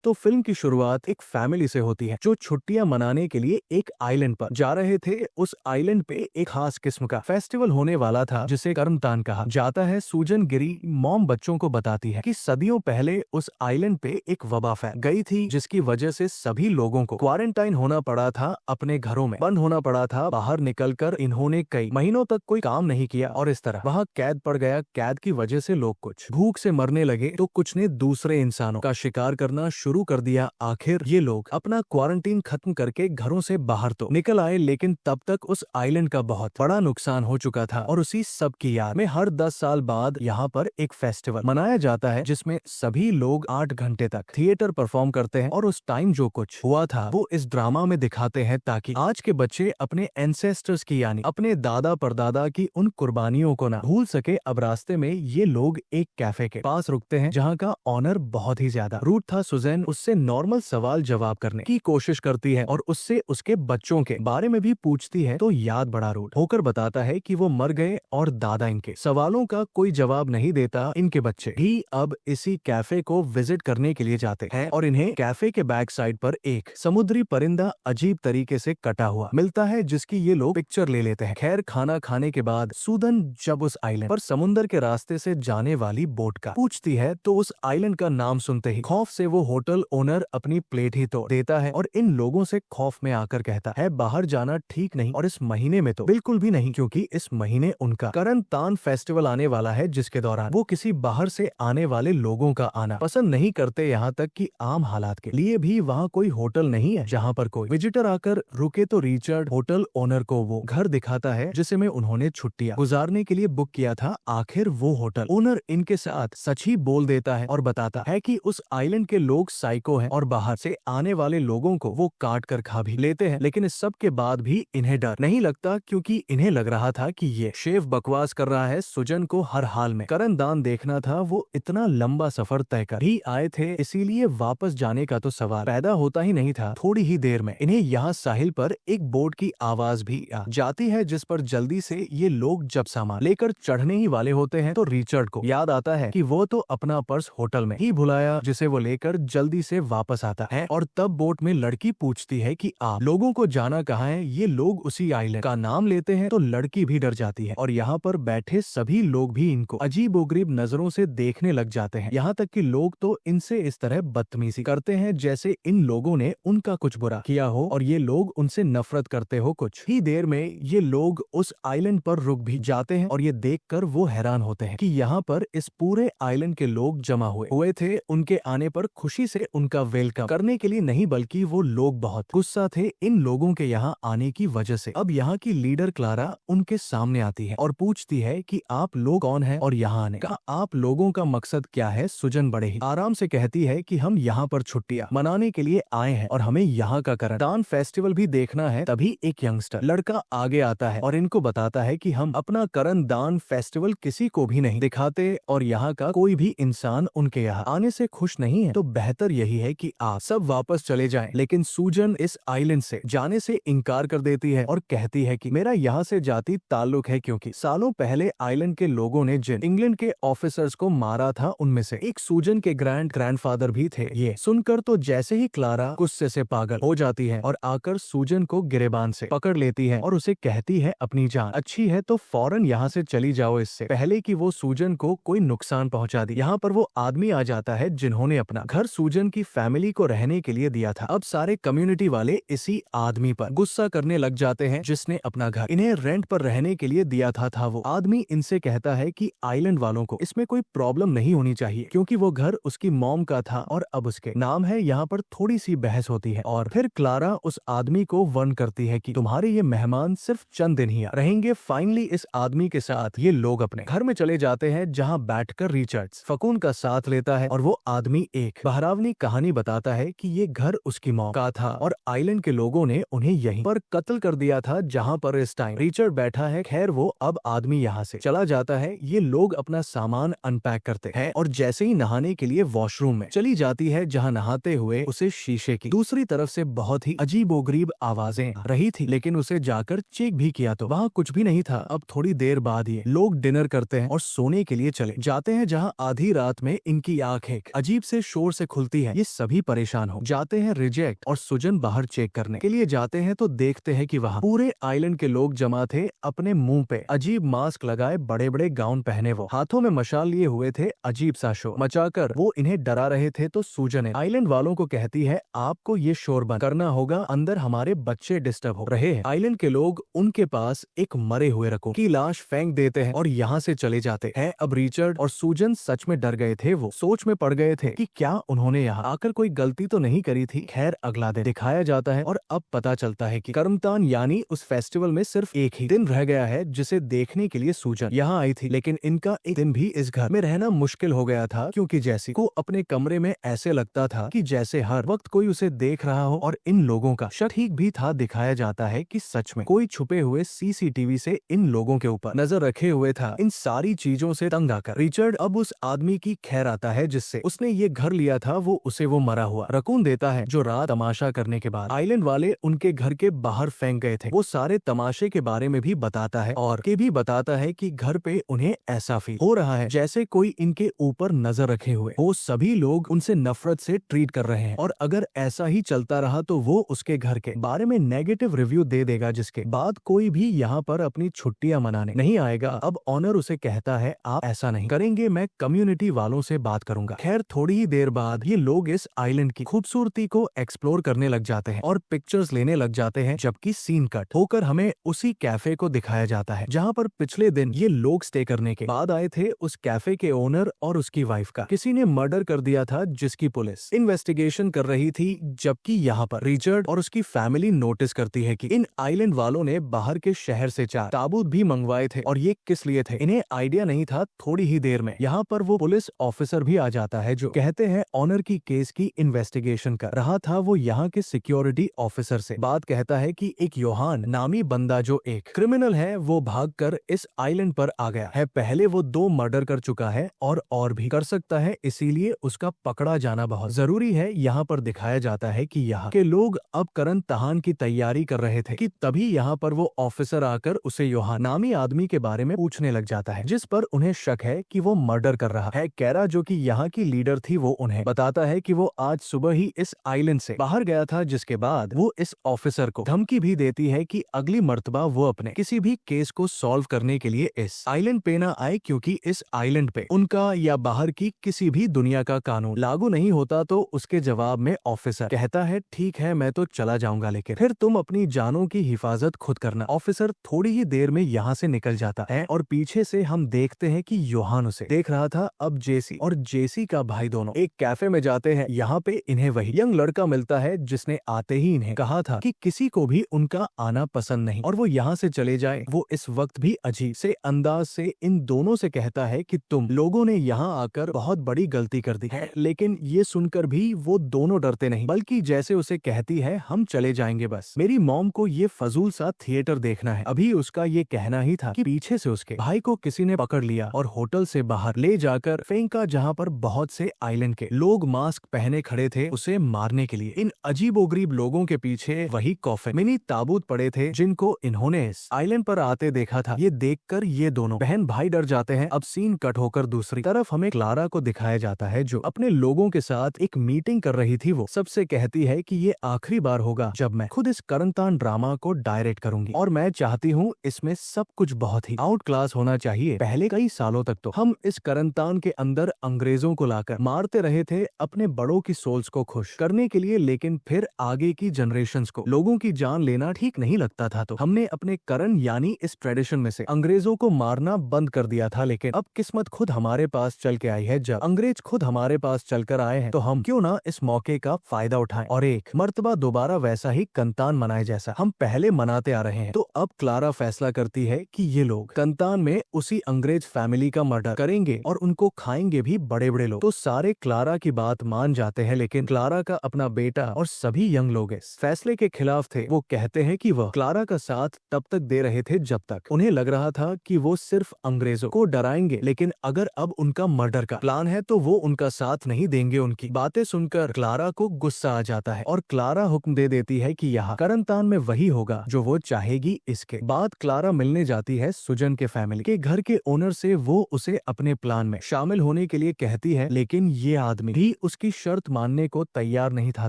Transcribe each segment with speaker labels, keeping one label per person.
Speaker 1: तो फिल्म की शुरुआत एक फैमिली से होती है जो छुट्टियां मनाने के लिए एक आइलैंड पर जा रहे थे। उस आइलैंड पे एक खास किस्म का फेस्टिवल होने वाला था जिसे कर्मतान कहा जाता है। सूजन गिरी मॉम बच्चों को बताती है कि सदियों पहले उस आइलैंड पे एक वबा फैल गई थी जिसकी वजह से सभी लोगों को क्वारंटाइन होना पड़ा था, अपने घरों में बंद होना पड़ा था। बाहर निकलकर इन्होंने कई महीनों तक कोई काम नहीं किया और इस तरह वहाँ कैद पड़ गया। कैद की वजह से लोग कुछ भूख से मरने लगे तो कुछ ने दूसरे इंसानों का शिकार करना शुरू कर दिया। आखिर ये लोग अपना क्वारंटीन खत्म करके घरों से बाहर तो निकल आए, लेकिन तब तक उस आइलैंड का बहुत बड़ा नुकसान हो चुका था। और उसी सब की याद में हर 10 साल बाद यहाँ पर एक फेस्टिवल मनाया जाता है जिसमें सभी लोग 8 घंटे तक थिएटर परफॉर्म करते हैं और उस टाइम जो कुछ हुआ था वो इस ड्रामा में दिखाते हैं ताकि आज के बच्चे अपने एंसेस्टर्स की यानी अपने दादा परदादा की उन कुर्बानियों को ना भूल सके। अब रास्ते में ये लोग एक कैफे के पास रुकते हैं जहाँ का ऑनर बहुत ही ज्यादा रूड था। सुजैन उससे नॉर्मल सवाल जवाब करने की कोशिश करती है और उससे उसके बच्चों के बारे में भी पूछती है तो याद बड़ा रूड होकर बताता है कि वो मर गए और दादा इनके सवालों का कोई जवाब नहीं देता। इनके बच्चे भी अब इसी कैफे को विजिट करने के लिए जाते हैं और इन्हें कैफे के बैक साइड पर एक समुद्री परिंदा अजीब तरीके से कटा हुआ मिलता है जिसकी ये लोग पिक्चर ले लेते हैं। खैर खाना खाने के बाद सूदन जब उस आइलैंड पर समुद्र के रास्ते से जाने वाली बोट का पूछती है तो उस आइलैंड का नाम सुनते ही खौफ से वो होटल ओनर अपनी प्लेट ही तोड़ देता है और इन लोगों से खौफ में आकर कहता है बाहर जाना ठीक नहीं और इस महीने में तो बिल्कुल भी नहीं, क्योंकि इस महीने उनका करनतान फेस्टिवल आने वाला है जिसके दौरान वो किसी बाहर से आने वाले लोगों का आना पसंद नहीं करते। यहाँ तक कि आम हालात के लिए भी वहाँ कोई होटल नहीं है जहाँ पर कोई विजिटर आकर रुके। तो रिचर्ड होटल ओनर को वो घर दिखाता है जिसे में उन्होंने छुट्टियां गुजारने के लिए बुक किया था। आखिर वो होटल ओनर इनके साथ सच ही बोल देता है और बताता है कि उस आइलैंड के लोग साइको हैं और बाहर से आने वाले लोगों को वो काट कर खा भी लेते हैं। लेकिन इस सब के बाद भी इन्हें डर नहीं लगता क्योंकि इन्हें लग रहा था कि ये शेफ बकवास कर रहा है। सुजन को हर हाल में करनदान देखना था। वो इतना लंबा सफर तय कर ही आए थे, इसीलिए वापस जाने का तो सवाल पैदा होता ही नहीं था। थोड़ी ही देर में इन्हें यहाँ साहिल पर एक बोट की आवाज भी आ जाती है जिस पर जल्दी से ये लोग जब सामान लेकर चढ़ने ही वाले होते हैं तो रिचर्ड को याद आता है कि वो तो अपना पर्स होटल में ही भुलाया, जिसे वो लेकर जल्दी से वापस आता है। और तब बोट में लड़की पूछती है कि आप लोगों को जाना कहाँ है। ये लोग उसी आइलैंड का नाम लेते हैं तो लड़की भी डर जाती है और यहाँ पर बैठे सभी लोग भी इनको अजीबोगरीब नजरों से देखने लग जाते हैं। यहाँ तक कि लोग तो इनसे इस तरह बदतमीजी करते हैं जैसे इन लोगों ने उनका कुछ बुरा किया हो और ये लोग उनसे नफरत करते हो। कुछ ही देर में ये लोग उस आइलैंड पर रुक भी जाते हैं और ये देखकर वो हैरान होते हैं कि यहाँ पर इस पूरे आइलैंड के लोग जमा हुए थे। उनके आने पर खुशी से उनका वेलकम करने के लिए नहीं बल्कि वो लोग बहुत गुस्सा थे इन लोगों के यहाँ आने की वजह से। अब यहाँ की लीडर क्लारा उनके सामने आती है और पूछती है कि आप लोग कौन हैं और यहाँ आने का आप लोगों का मकसद क्या है। सुजन बड़े ही आराम से कहती है कि हम यहाँ पर छुट्टियां मनाने के लिए आए हैं और हमें यहाँ का करनतान फेस्टिवल भी देखना है। तभी एक यंगस्टर लड़का आगे आता है और इनको बताता है कि हम अपना करनदान फेस्टिवल किसी को भी नहीं दिखाते और यहाँ का कोई भी इंसान उनके यहाँ आने से खुश नहीं है, तो बेहतर यही है कि आप सब वापस चले जाएं। लेकिन सूजन इस आइलैंड से जाने से इनकार कर देती है और कहती है कि मेरा यहाँ से जाती ताल्लुक है क्योंकि सालों पहले आइलैंड के लोगों ने जिन इंग्लैंड के ऑफिसर्स को मारा था उनमें से एक सूजन के ग्रैंडफादर भी थे। ये सुनकर तो जैसे ही क्लारा गुस्से से पागल हो जाती है और आकर सूजन को गिरेबान से पकड़ लेती है और उसे कहती है अपनी जान अच्छी है तो फौरन यहाँ से चली जाओ, इससे पहले कि वो सूजन को कोई नुकसान पहुंचा दी। यहाँ पर वो आदमी आ जाता है जिन्होंने अपना घर सूजन की फैमिली को रहने के लिए दिया था। अब सारे कम्युनिटी वाले इसी आदमी पर गुस्सा करने लग जाते हैं जिसने अपना घर इन्हें रेंट पर रहने के लिए दिया था। वो आदमी इनसे कहता है कि आइलैंड वालों को इसमें कोई प्रॉब्लम नहीं होनी चाहिए क्योंकि वो घर उसकी मॉम का था और अब उसके नाम है। यहाँ पर थोड़ी सी बहस होती है और फिर क्लारा उस आदमी को वार्न करती है कि तुम्हारे ये मेहमान सिर्फ चंद दिन ही रहेंगे। फाइनली इस आदमी के साथ ये लोग अपने घर में चले जाते हैं जहाँ बैठकर रिचर्ड्स फकून का साथ लेता है और वो आदमी एक बहरावनी कहानी बताता है कि ये घर उसकी मॉम का था और आइलैंड के लोगों ने उन्हें यहीं पर कत्ल कर दिया था जहाँ पर इस टाइम रिचर्ड बैठा है। खैर वो अब आदमी यहाँ से चला जाता है। ये लोग अपना सामान अनपैक करते हैं और जैसे ही नहाने के लिए वॉशरूम में चली जाती है जहाँ नहाते हुए उसे शीशे की दूसरी तरफ से बहुत ही अजीबोगरीब आवाजें आ रही थी, लेकिन उसे जाकर चेक भी किया तो वहाँ कुछ भी नहीं था। अब थोड़ी देर बाद ये लोग डिनर करते हैं और सोने के लिए चले जाते हैं जहाँ आधी रात में इनकी आंख एक अजीब से शोर से खुलती बोलती है ये सभी परेशान हो जाते हैं रिजेक्ट, और सुजन बाहर चेक करने के लिए जाते हैं तो देखते हैं कि वहाँ पूरे आइलैंड के लोग जमा थे, अपने मुंह पे अजीब मास्क लगाए, बड़े बड़े गाउन पहने, वो हाथों में मशाल लिए हुए थे, अजीब सा शोर मचाकर वो इन्हें डरा रहे थे। तो सुजन आइलैंड वालों को कहती है आपको ये शोर बंद करना होगा, अंदर हमारे बच्चे डिस्टर्ब हो रहे हैं। आइलैंड के लोग उनके पास एक मरे हुए रकून की लाश फेंक देते हैं और यहाँ से चले जाते हैं। अब रिचर्ड और सुजन सच में डर गए थे, वो सोच में पड़ गए थे कि क्या उन्होंने यहाँ आकर कोई गलती तो नहीं करी थी। खैर अगला दिन दिखाया जाता है और अब पता चलता है कि कर्मतान यानी उस फेस्टिवल में सिर्फ एक ही दिन रह गया है जिसे देखने के लिए सुजन यहाँ आई थी, लेकिन इनका एक दिन भी इस घर में रहना मुश्किल हो गया था, क्योंकि जैसी को अपने कमरे में ऐसे लगता था कि जैसे हर वक्त कोई उसे देख रहा हो, और इन लोगों का शक ठीक भी था। दिखाया जाता है कि सच में कोई छुपे हुए सीसीटीवी से इन लोगों के ऊपर नजर रखे हुए था। इन सारी चीजों से तंग आकर रिचर्ड अब उस आदमी की खैर आता है जिससे उसने ये घर लिया था, वो उसे वो मरा हुआ रकून देता है जो रात तमाशा करने के बाद आइलैंड वाले उनके घर के बाहर फेंक गए थे। वो सारे तमाशे के बारे में भी बताता है और के भी बताता है कि घर पे उन्हें ऐसा फील हो रहा है जैसे कोई इनके ऊपर नजर रखे हुए हो। सभी लोग उनसे नफरत से ट्रीट कर रहे हैं और अगर ऐसा ही चलता रहा तो वो उसके घर के बारे में नेगेटिव रिव्यू दे देगा, जिसके बाद कोई भी यहाँ पर अपनी छुट्टियां मनाने नहीं आएगा। अब ऑनर उसे कहता है आप ऐसा नहीं करेंगे, मैं कम्युनिटी वालों से बात करूंगा। खैर थोड़ी ही देर बाद ये लोग इस आइलैंड की खूबसूरती को एक्सप्लोर करने लग जाते हैं और पिक्चर्स लेने लग जाते हैं, जबकि सीन कट होकर हमें उसी कैफे को दिखाया जाता है जहाँ पर पिछले दिन ये लोग स्टे करने के बाद आए थे। उस कैफे के ओनर और उसकी वाइफ का किसी ने मर्डर कर दिया था, जिसकी पुलिस इन्वेस्टिगेशन कर रही थी। जबकि यहाँ पर रिचर्ड और उसकी फैमिली नोटिस करती है कि इन आइलैंड वालों ने बाहर के शहर से 4 ताबूत भी मंगवाए थे, और ये किस लिए थे इन्हें आइडिया नहीं था। थोड़ी ही देर में यहाँ पर वो पुलिस ऑफिसर भी आ जाता है जो कहते हैं ऑनर की केस की इन्वेस्टिगेशन कर रहा था। वो यहाँ के सिक्योरिटी ऑफिसर से बात कहता है कि एक योहान नामी बंदा जो एक क्रिमिनल है वो भागकर इस आइलैंड पर आ गया है। पहले वो 2 मर्डर कर चुका है और भी कर सकता है, इसीलिए उसका पकड़ा जाना बहुत जरूरी है। यहाँ पर दिखाया जाता है कि यहाँ के लोग अब करण तहान की तैयारी कर रहे थे कि तभी यहाँ पर वो ऑफिसर आकर उसे योहान नामी आदमी के बारे में पूछने लग जाता है, जिस पर उन्हें शक है कि वो मर्डर कर रहा है। कैरा जो कि यहाँ की लीडर थी वो उन्हें बताता है कि वो आज सुबह ही इस आइलैंड से बाहर गया था, जिसके बाद वो इस ऑफिसर को धमकी भी देती है कि अगली मर्तबा वो अपने किसी भी केस को सॉल्व करने के लिए इस आइलैंड पे ना आए, क्योंकि इस आइलैंड पे उनका या बाहर की किसी भी दुनिया का कानून लागू नहीं होता। तो उसके जवाब में ऑफिसर कहता है ठीक है मैं तो चला जाऊंगा, लेकिन फिर तुम अपनी जानों की हिफाजत खुद करना। ऑफिसर थोड़ी ही देर में यहाँ से निकल जाता है और पीछे से हम देखते हैं कि योहान उसे देख रहा था। अब जेसी और जेसी का भाई दोनों एक कैफे में जाते हैं। यहाँ पे इन्हें वही यंग लड़का मिलता है जिसने आते ही इन्हें कहा था कि किसी को भी उनका आना पसंद नहीं और वो यहाँ से चले जाए। वो इस वक्त भी अजीब से अंदाज से इन दोनों से कहता है कि तुम लोगों ने यहाँ आकर बहुत बड़ी गलती कर दी है, लेकिन ये सुनकर भी वो दोनों डरते नहीं, बल्कि जैसे उसे कहती है हम चले जाएंगे, बस मेरी मॉम को ये फजूल सा थिएटर देखना है। अभी उसका ये कहना ही था कि पीछे से उसके भाई को किसी ने पकड़ लिया और होटल से बाहर ले जाकर फेंका, जहाँ पर बहुत से आइलैंड के लोग मास्क पहने खड़े थे उसे मारने के लिए। इन अजीबोगरीब लोगों के पीछे वही कॉफिन मिनी ताबूत पड़े थे जिनको इन्होंने इस आइलैंड पर आते देखा था। ये देखकर ये दोनों बहन भाई डर जाते हैं। अब सीन कट होकर दूसरी तरफ हमें क्लारा को दिखाया जाता है जो अपने लोगों के साथ एक मीटिंग कर रही थी। वो सबसे कहती है कि ये आखिरी बार होगा जब मैं खुद इस करनतान ड्रामा को डायरेक्ट करूंगी और मैं चाहती हूँ इसमें सब कुछ बहुत ही आउट क्लास होना चाहिए। पहले कई सालों तक तो हम इस करनतान के अंदर अंग्रेजों को लाकर मारते रहे थे अपने बड़ों की सोल्स को खुश करने के लिए, लेकिन फिर आगे की जनरेशंस को लोगों की जान लेना ठीक नहीं लगता था, तो हमने अपने करण यानी इस ट्रेडिशन में से अंग्रेजों को मारना बंद कर दिया था। लेकिन अब किस्मत खुद हमारे पास चल के आई है। जब अंग्रेज खुद हमारे पास चलकर आए हैं तो हम क्यों ना इस मौके का फायदा उठाएं और एक मर्तबा दोबारा वैसा ही कंतान मनाए जैसा हम पहले मनाते आ रहे हैं। तो अब क्लारा फैसला करती है कि ये लोग कंतान में उसी अंग्रेज फैमिली का मर्डर करेंगे और उनको खाएंगे भी बड़े बड़े लोग। तो सारे क्लारा की बात मान जाते हैं, लेकिन क्लारा का अपना बेटा और सभी यंग लोग इस फैसले के खिलाफ थे। वो कहते हैं कि वह क्लारा का साथ तब तक दे रहे थे जब तक उन्हें लग रहा था कि वो सिर्फ अंग्रेजों को डराएंगे, लेकिन अगर अब उनका मर्डर का प्लान है तो वो उनका साथ नहीं देंगे। उनकी बातें सुनकर क्लारा को गुस्सा आ जाता है और क्लारा हुक्म दे देती है कि यहाँ करनतान में वही होगा जो वो चाहेगी। इसके बाद क्लारा मिलने जाती है सुजन के फैमिली के घर के ओनर से। वो उसे अपने प्लान में शामिल होने के लिए कहती है, लेकिन ये आदमी भी उसकी शर्त मानने को तैयार नहीं था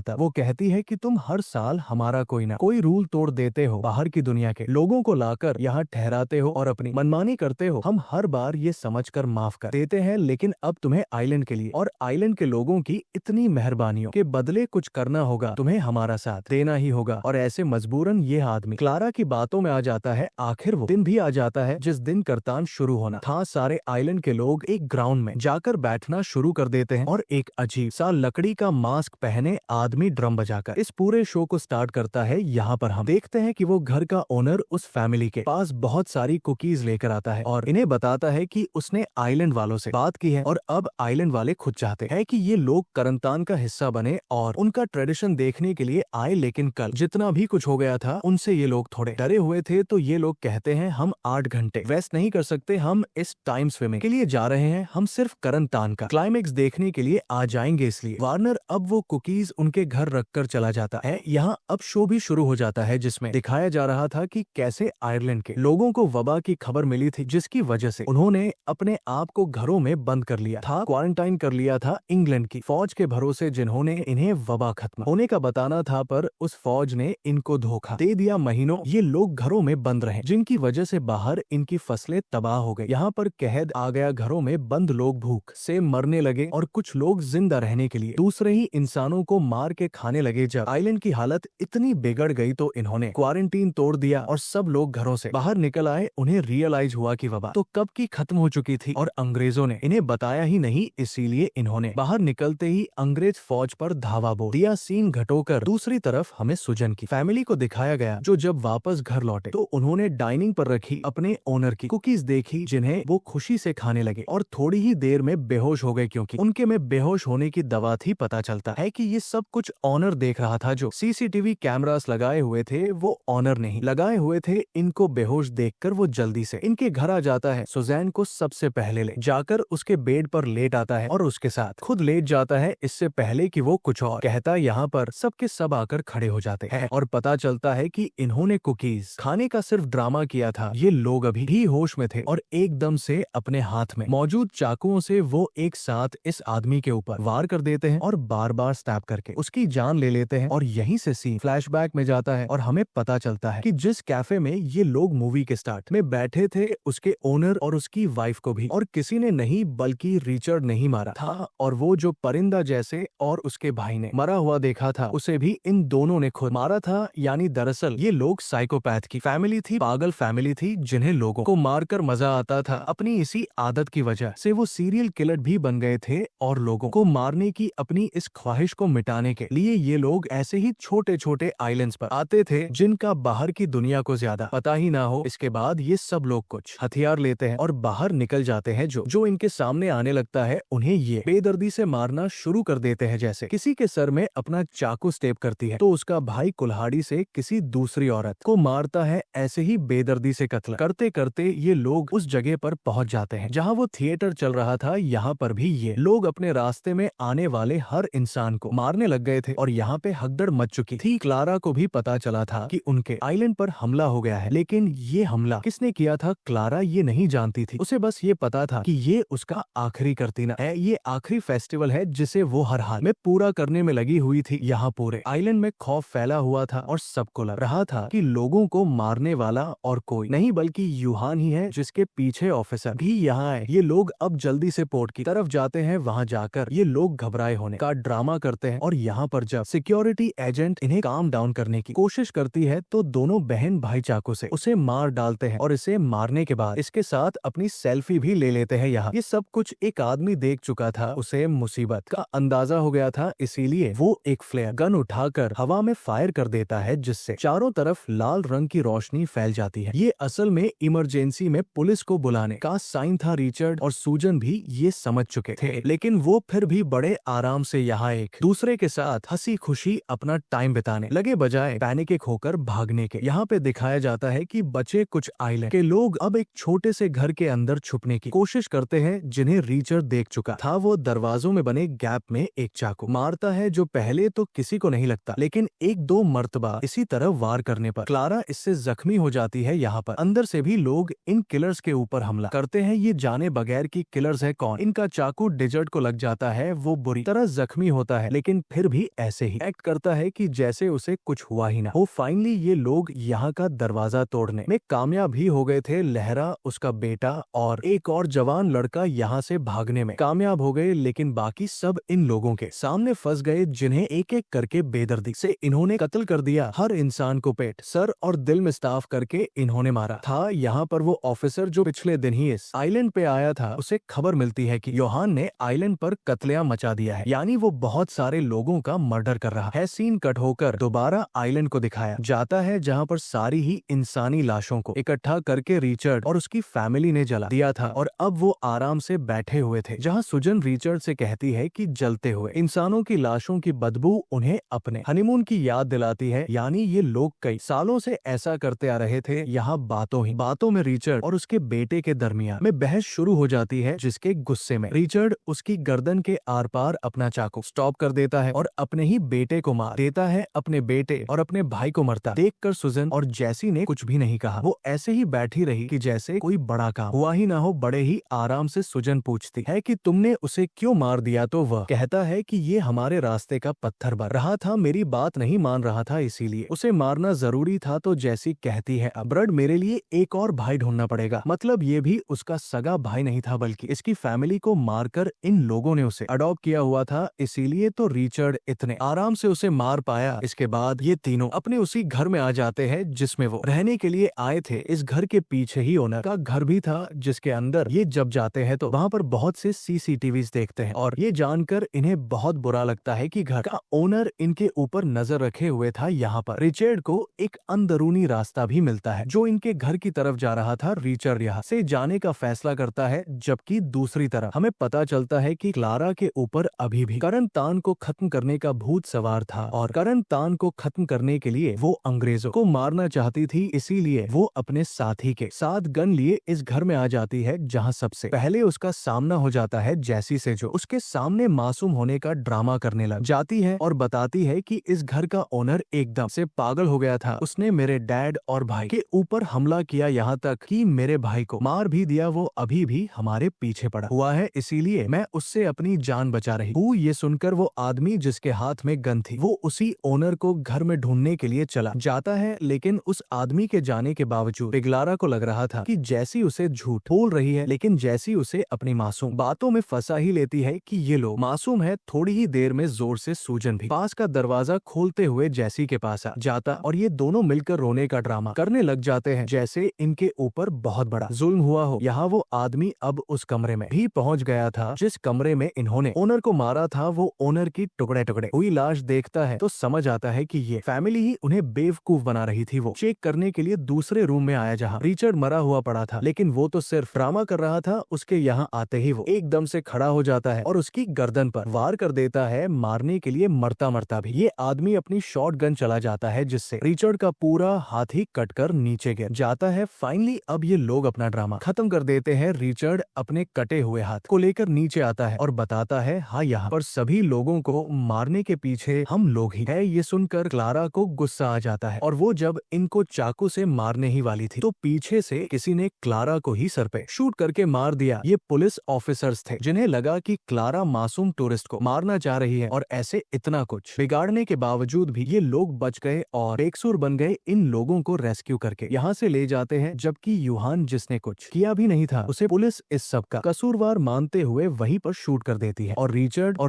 Speaker 1: तब वो कहती है कि तुम हर साल हमारा कोई ना कोई रूल तोड़ देते हो, बाहर की दुनिया के लोगों को लाकर यहाँ ठहराते हो और अपनी मनमानी करते हो। हम हर बार ये समझकर माफ कर देते हैं, लेकिन अब तुम्हें आइलैंड के लिए और आइलैंड के लोगों की इतनी मेहरबानियों के बदले कुछ करना होगा, तुम्हें हमारा साथ देना ही होगा। और ऐसे मजबूरन ये आदमी क्लारा की बातों में आ जाता है। आखिर वो दिन भी आ जाता है जिस दिन करतान शुरू होना था। सारे आइलैंड के लोग एक ग्राउंड में जाकर बैठना शुरू कर देते हैं और एक अजीब सा लकड़ी का मास्क पहने आदमी ड्रम बजाकर इस पूरे शो को स्टार्ट करता है। यहाँ पर हम देखते हैं कि वो घर का ओनर उस फैमिली के पास बहुत सारी कुकीज लेकर आता है और इन्हें बताता है कि उसने आइलैंड वालों से बात की है और अब आइलैंड वाले खुद चाहते हैं कि ये लोग करतान का हिस्सा बने और उनका ट्रेडिशन देखने के लिए आए। लेकिन कल जितना भी कुछ हो गया था उनसे ये लोग थोड़े डरे हुए थे, तो ये लोग कहते हैं हम 8 घंटे वेस्ट नहीं कर सकते, हम इस टाइम स्विमिंग के लिए जा रहे हैं, हम सिर्फ करतान का क्लाइमेक्स देखने के लिए आ जाएंगे। इसलिए वार्नर अब वो कुकीज उनके घर रखकर चला जाता है। यहाँ अब शो भी शुरू हो जाता है जिसमें दिखाया जा रहा था कि कैसे आयरलैंड के लोगों को वबा की खबर मिली थी, जिसकी वजह से उन्होंने अपने आप को घरों में बंद कर लिया था, क्वारंटाइन कर लिया था इंग्लैंड की फौज के भरोसे, जिन्होंने इन्हें वबा खत्म होने का बताना था, पर उस फौज ने इनको धोखा दे दिया। महीनों ये लोग घरों में बंद रहे, जिनकी वजह से बाहर इनकी फसलें तबाह हो गई। यहाँ पर कहद आ गया, घरों में बंद लोग भूख से मरने लगे और कुछ लोग जिंदा रहने के लिए दूसरे ही इंसानों को मार के खाने लगे। जब आइलैंड की हालत इतनी बिगड़ गई तो इन्होंने क्वारंटीन तोड़ दिया और सब लोग घरों से बाहर निकल आए। उन्हें रियलाइज हुआ कि वबा तो कब की खत्म हो चुकी थी और अंग्रेजों ने इन्हें बताया ही नहीं, इसीलिए इन्होंने बाहर निकलते ही अंग्रेज फौज पर धावा बोल दिया। सीन घटोकर दूसरी तरफ हमें सुजन की फैमिली को दिखाया गया, जो जब वापस घर लौटे तो उन्होंने डाइनिंग पर रखी अपने ओनर की कुकीज देखी, जिन्हें वो खुशी से खाने लगे और थोड़ी ही देर में बेहोश हो गए, क्योंकि उनके में बेहोश होने की दवा थी। पता चलता है कि ये सब कुछ ऑनर देख रहा था। जो सीसीटीवी कैमरास लगाए हुए थे वो ऑनर नहीं लगाए हुए थे। इनको बेहोश देखकर वो जल्दी से इनके घर आ जाता है। सुजैन को सबसे पहले ले जाकर उसके बेड पर लेट आता है और उसके साथ खुद लेट जाता है, इससे पहले कि वो कुछ और कहता। यहाँ पर सबके सब आकर खड़े हो जाते हैं और पता चलता है कि इन्होंने कुकीज खाने का सिर्फ ड्रामा किया था। ये लोग अभी भी होश में थे और एकदम से अपने हाथ में मौजूद चाकुओं से वो एक साथ इस आदमी के ऊपर वार कर देते हैं और बार बार स्टैब करके उसकी जान ले लेते हैं। और यहीं से सीन फ्लैशबैक में जाता है और हमें पता चलता है कि जिस कैफे में ये लोग मूवी के स्टार्ट में बैठे थे, उसके ओनर और उसकी वाइफ को भी और किसी ने नहीं बल्कि रिचर्ड नहीं मारा था, और वो जो परिंदा जैसे और उसके भाई ने मरा हुआ देखा था उसे भी इन दोनों ने खुद मारा था। यानी दरअसल ये लोग साइकोपैथ की फैमिली थी, पागल फैमिली थी, जिन्हें लोगों को मारकर मजा आता था। अपनी इसी आदत की वजह से वो सीरियल किलर भी बन गए थे और लोगों को मारने की अपनी इस ख्वाहिश को मिटाने के लिए ये लोग ऐसे ही छोटे छोटे आइलैंड्स पर आते थे जिनका बाहर की दुनिया को ज्यादा पता ही ना हो। इसके बाद ये सब लोग कुछ हथियार लेते हैं और बाहर निकल जाते हैं। जो इनके सामने आने लगता है उन्हें ये बेदर्दी से मारना शुरू कर देते हैं। जैसे किसी के सर में अपना चाकू स्टेप करती है तो उसका भाई कुल्हाड़ी से किसी दूसरी औरत को मारता है। ऐसे ही बेदर्दी से कत्ल करते करते ये लोग उस जगह पर पहुंच जाते हैं जहां वो थिएटर चल रहा था। यहाँ पर भी ये लोग अपने रास्ते में आने वाले हर इंसान को मारने लग गए थे और यहाँ पे हगदड़ मच चुकी थी। क्लारा को भी पता चला था कि उनके आइलैंड पर हमला हो गया है, लेकिन ये हमला किसने किया था क्लारा ये नहीं जानती थी। उसे बस ये पता था कि ये उसका आखिरी करतीना है, ये आखिरी फेस्टिवल है जिसे वो हर हाल में पूरा करने में लगी हुई थी। यहाँ पूरे आइलैंड में खौफ फैला हुआ था और सबको लग रहा था कि लोगों को मारने वाला और कोई नहीं बल्कि यूहान ही है, जिसके पीछे ऑफिसर भी यहाँ है। ये लोग अब जल्दी से पोर्ट की तरफ जाते हैं। वहाँ जाकर ये लोग घबराए होने का ड्रामा करते हैं और यहाँ पर जब सिक्योरिटी एजेंट इन्हें काम डाउन करने की कोशिश करती है तो दोनों बहन भाई चाकू से उसे मार डालते हैं और इसे मारने के बाद इसके साथ अपनी सेल्फी भी ले लेते हैं। यहाँ ये सब कुछ एक आदमी देख चुका था, उसे मुसीबत का अंदाजा हो गया था, इसीलिए वो एक फ्लेयर गन उठाकर हवा में फायर कर देता है, जिससे चारों तरफ लाल रंग की रोशनी फैल जाती है। ये असल में इमरजेंसी में पुलिस को बुलाने का साइन था। रिचर्ड और सूजन भी ये समझ चुके थे, लेकिन वो फिर भी बड़े आराम से यहाँ एक दूसरे के साथ हंसी खुशी अपना टाइम बिताने लगे, बजाय पैनिक होकर भागने के। यहाँ पे दिखाया जाता है कि बचे कुछ आइलैंड के लोग अब एक छोटे से घर के अंदर छुपने की कोशिश करते हैं, जिन्हें रिचर्ड देख चुका था। वो दरवाजों में बने गैप में एक चाकू मारता है, जो पहले तो किसी को नहीं लगता, लेकिन एक दो मर्तबा इसी तरह वार करने पर क्लारा इससे जख्मी हो जाती है। यहाँ पर अंदर से भी लोग इन किलर्स के ऊपर हमला करते हैं। ये जाने बगैर कि किलर्स है कौन, इनका चाकू डिजर्ट को लग जाता है। वो बुरी तरह जख्मी होता है, लेकिन फिर भी ऐसे ही एक्ट करता है कि जैसे उसे कुछ हुआ ही ना हो। फाइनली ये लोग यहाँ का दरवाजा तोड़ने में कामयाब भी हो गए थे। लहरा, उसका बेटा और एक और जवान लड़का यहाँ से भागने में कामयाब हो गए, लेकिन बाकी सब इन लोगों के सामने फंस गए, जिन्हें एक एक करके बेदर्दी से इन्होंने कत्ल कर दिया। हर इंसान को पेट, सर और दिल में स्टाफ करके इन्होंने मारा था। यहाँ पर वो ऑफिसर जो पिछले दिन ही इस आइलैंड पे आया था, उसे खबर मिलती है कि योहान ने आइलैंड पर कत्लेआम मचा दिया है, यानी वो बहुत सारे लोगों का मर्डर कर रहा है। सीन कट होकर दोबारा आइलैंड को दिखाया जाता है, जहाँ पर सारी ही इंसानी लाशों को इकट्ठा करके रिचर्ड और उसकी फैमिली ने जला दिया था, और अब वो आराम से बैठे हुए थे। जहाँ सुजन रिचर्ड से कहती है कि जलते हुए इंसानों की लाशों की बदबू उन्हें अपने हनीमून की याद दिलाती है, यानी ये लोग कई सालों से ऐसा करते आ रहे थे। यहाँ बातों में रिचर्ड और उसके बेटे के दरमियान में बहस शुरू हो जाती है, जिसके गुस्से में रिचर्ड उसकी गर्दन के आर पार अपना चाकू स्टॉप कर देता है और अपने ही बेटे को मार देता है। अपने बेटे और अपने भाई को मरता देखकर सुजन और जैसी ने कुछ भी नहीं कहा। वो ऐसे ही बैठी रही कि जैसे कोई बड़ा काम हुआ ही ना हो। बड़े ही आराम से सुजन पूछती है कि तुमने उसे क्यों मार दिया, तो वह कहता है कि ये हमारे रास्ते का पत्थर बन रहा था, मेरी बात नहीं मान रहा था, इसीलिए उसे मारना जरूरी था। तो जैसी कहती है, अब ब्रड मेरे लिए एक और भाई ढूंढना पड़ेगा। मतलब ये भी उसका सगा भाई नहीं था, बल्कि इसकी फैमिली को मारकर इन लोगों ने उसे अडॉप्ट किया हुआ था, इसीलिए तो रिचर्ड इतने आराम से उसे मार पाया। इसके बाद ये तीनों अपने उसी घर में आ जाते हैं जिसमें वो रहने के लिए आए थे। इस घर के पीछे ही ओनर का घर भी था, जिसके अंदर ये जब जाते हैं तो वहाँ पर बहुत से सीसीटीवी देखते हैं, और ये जानकर इन्हें बहुत बुरा लगता है कि घर का ओनर इनके ऊपर नजर रखे हुए था। यहाँ पर रिचर्ड को एक अंदरूनी रास्ता भी मिलता है जो इनके घर की तरफ जा रहा था। रिचर्ड यहाँ से जाने का फैसला करता है, जबकि दूसरी तरफ हमें पता चलता है कि क्लारा के ऊपर अभी भी करण तान को खत्म करने का भूत सवार था, और करण तान को खत्म करने के लिए वो अंग्रेजों को मारना चाहती थी। इसीलिए वो अपने साथी के साथ गन लिए इस घर में आ जाती है, जहाँ सबसे पहले उसका सामना हो जाता है जैसी से, जो उसके सामने मासूम होने का ड्रामा करने लग जाती है और बताती है कि इस घर का ओनर एकदम से पागल हो गया था। उसने मेरे डैड और भाई के ऊपर हमला किया, यहाँ तक कि मेरे भाई को मार भी दिया। वो अभी भी हमारे पीछे पड़ा हुआ है, इसीलिए मैं उससे अपनी जान बचा रही हूँ। ये सुनकर वो आदमी जिसके हाथ में गन थी, वो उसी ओनर को घर में ढूंढने के लिए चला जाता है। लेकिन उस आदमी के जाने के बावजूद पिगलारा को लग रहा था कि जैसी उसे झूठ बोल रही है, लेकिन जैसी उसे अपनी मासूम बातों में फंसा ही लेती है कि ये लोग मासूम है। थोड़ी ही देर में जोर से सूजन भी पास का दरवाजा खोलते हुए जैसी के पास आ जाता, और ये दोनों मिलकर रोने का ड्रामा करने लग जाते हैं, जैसे इनके ऊपर बहुत बड़ा जुल्म हुआ हो। यहाँ वो आदमी अब उस कमरे में भी पहुंच गया था जिस कमरे में इन्होंने ओनर को मारा था। वो ओनर की टुकड़े टुकड़े हुई लाश देखता है तो समझ आता है कि ये फैमिली ही उन्हें बेवकूफ बना रही थी। वो चेक करने के लिए दूसरे रूम में आया जहाँ रिचर्ड मरा हुआ पड़ा था, लेकिन वो तो सिर्फ ड्रामा कर रहा था। उसके यहाँ आते ही वो एकदम से खड़ा हो जाता है और उसकी गर्दन पर वार कर देता है, मारने के लिए मरता मरता भी। ये आदमी अपनी शॉट गन चला जाता है, जिससे रिचर्ड का पूरा हाथ ही कटकर नीचे गिर जाता है। फाइनली अब ये लोग अपना ड्रामा खत्म कर देते हैं। रिचर्ड अपने कटे हुए हाथ को लेकर नीचे आता है और बताता है, हाँ यहाँ पर सभी लोगों को मारने के पीछे हम लोग ही है। ये सुनकर क्लारा को गुस्सा आ जाता है, और वो जब इनको चाकू से मारने ही वाली थी तो पीछे से किसी ने क्लारा को ही सर पे शूट करके मार दिया। ये पुलिस ऑफिसर्स थे, जिन्हें लगा कि क्लारा मासूम टूरिस्ट को मारना चाह रही है, और ऐसे इतना कुछ बिगाड़ने के बावजूद भी ये लोग बच गए और बेकसूर बन गए। इन लोगों को रेस्क्यू करके यहाँ से ले जाते हैं, जबकि यूहान, जिसने कुछ किया भी नहीं था, उसे पुलिस इस सब का कसूरवार मानते हुए वहीं पर शूट कर देती है। और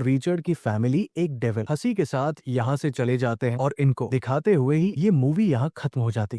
Speaker 1: रिचर्ड की फैमिली एक डेविल हंसी के साथ यहाँ से चले जाते हैं, और इनको दिखाते हुए ही ये मूवी यहाँ खत्म हो जाती है।